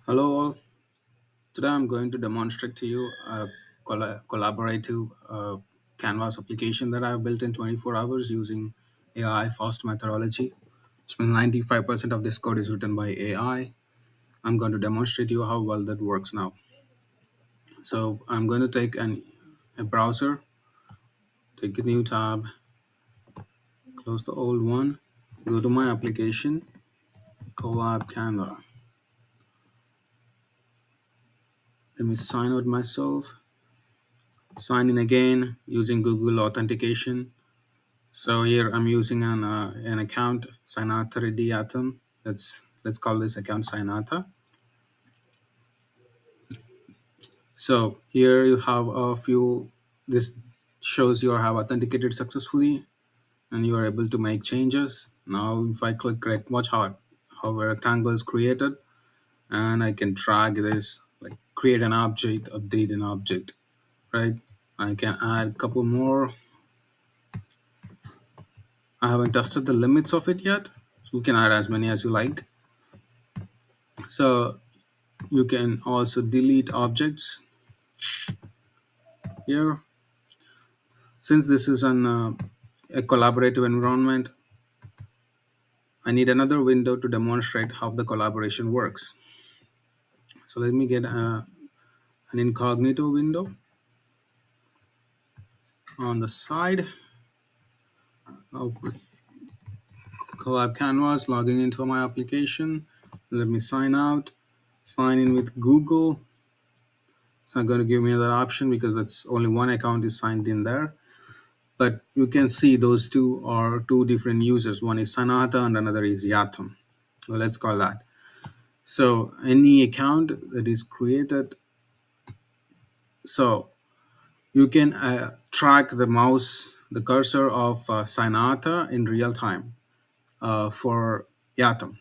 Hello all. Today I'm going to demonstrate to you a collaborative Canvas application that I've built in 24 hours using AI fast methodology. Which means 95% of this code is written by AI. I'm going to demonstrate to you how well that works now. So I'm going to take a browser, take a new tab, close the old one, go to my application, CollabCanva. Let me sign out myself, sign in again using Google authentication. So here I'm using an account Sinatha Reddy Atom. Let's call this account Sinatha. So here you have a few. This shows you have authenticated successfully, and you are able to make changes. Now if I click watch how a rectangle is created, and I can drag this, like create an object, update an object, right? I can add a couple more. I haven't tested the limits of it yet. So you can add as many as you like. So you can also delete objects here. Since this is a collaborative environment, I need another window to demonstrate how the collaboration works. So let me get an incognito window on the side of Collab Canvas, logging into my application. Let me sign out, sign in with Google. It's not going to give me another option because it's only one account is signed in there. But you can see those two are two different users. One is Sanata and another is Yatham. Well, let's call that. So any account that is created, so you can track the mouse, the cursor of Sanata in real time for Yatham.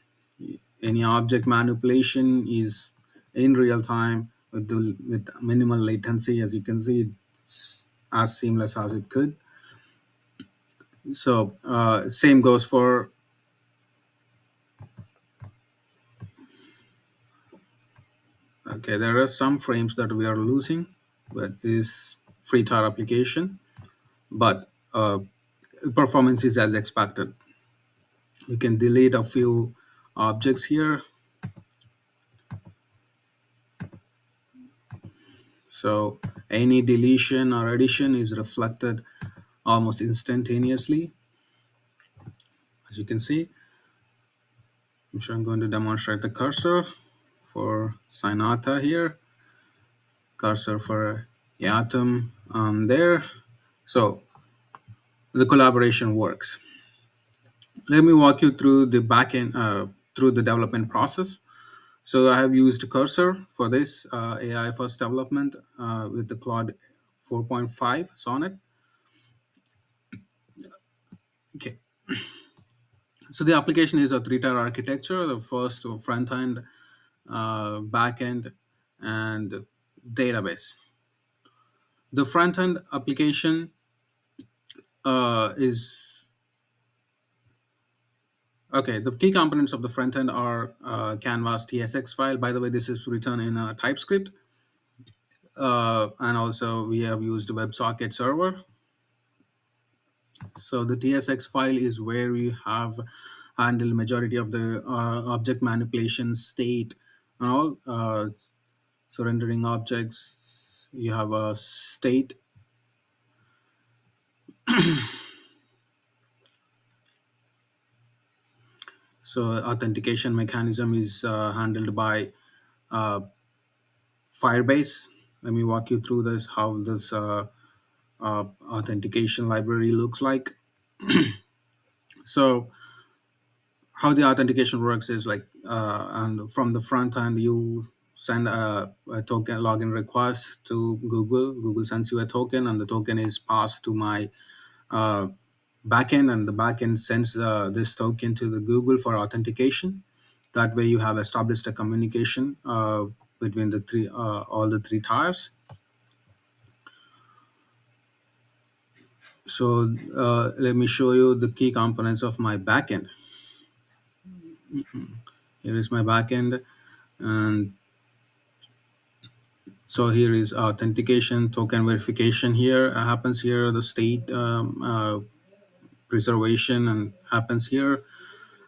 Any object manipulation is in real time with minimal latency. As you can see, it's as seamless as it could. So same goes for, okay, there are some frames that we are losing, but is free tar application, but performance is as expected. You can delete a few objects here. So any deletion or addition is reflected almost instantaneously. As you can see, I'm going to demonstrate the cursor for Sinata here, cursor for Yatum there. So the collaboration works. Let me walk you through the backend, through the development process. So I have used Cursor for this AI first development with the Claude 4.5 Sonnet. Okay, so the application is a three-tier architecture: the first front end, back end, and database. The front end application is okay. The key components of the front end are Canvas TSX file. By the way, this is written in TypeScript. And also we have used WebSocket server. So the TSX file is where we have handled majority of the object manipulation, state, and all. So rendering objects, you have a state. So authentication mechanism is handled by uh, Firebase. Let me walk you through this, how this authentication library looks like. So how the authentication works is like, and from the front end, you send a token login request to Google. Google sends you a token, and the token is passed to my uh, backend, and the backend sends this token to the Google for authentication. That way, you have established a communication between the three, all the three tiers. So let me show you the key components of my backend. Here is my backend, and So here is authentication, token verification. Here happens here. The state preservation and happens here.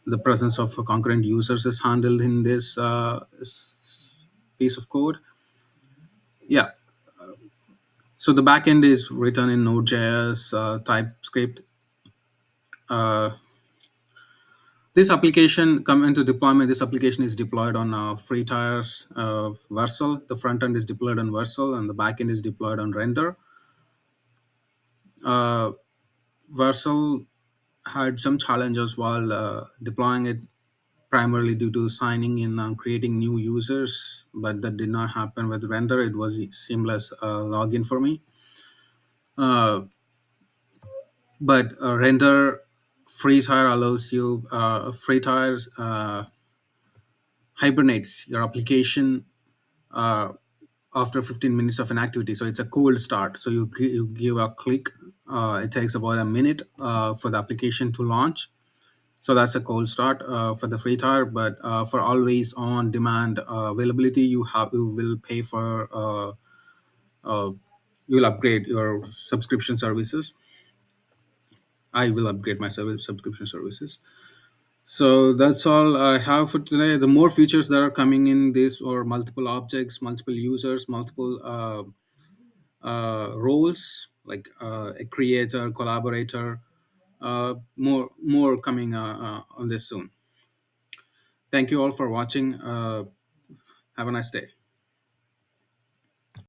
The presence of concurrent users is handled in this piece of code. Yeah. So the backend is written in Node.js, TypeScript. Uh, this application come into deployment. This application is deployed on free tires Vercel. The front end is deployed on Vercel, and the backend is deployed on Render. Uh, Vercel had some challenges while deploying it, primarily due to signing in and creating new users, but that did not happen with Render. It was a seamless login for me. Uh, but Render free tire allows you free tires hibernates your application uh, after 15 minutes of an activity. So it's a cold start. So you give a click. It takes about a minute for the application to launch. So that's a cold start for the free tire. But for always on demand availability, you will pay for uh, you will upgrade your subscription services. I will upgrade my subscription services. So that's all I have for today. The more features that are coming in this, or multiple objects, multiple users, multiple roles, like a creator, collaborator, more coming on this soon. Thank you all for watching. Have a nice day.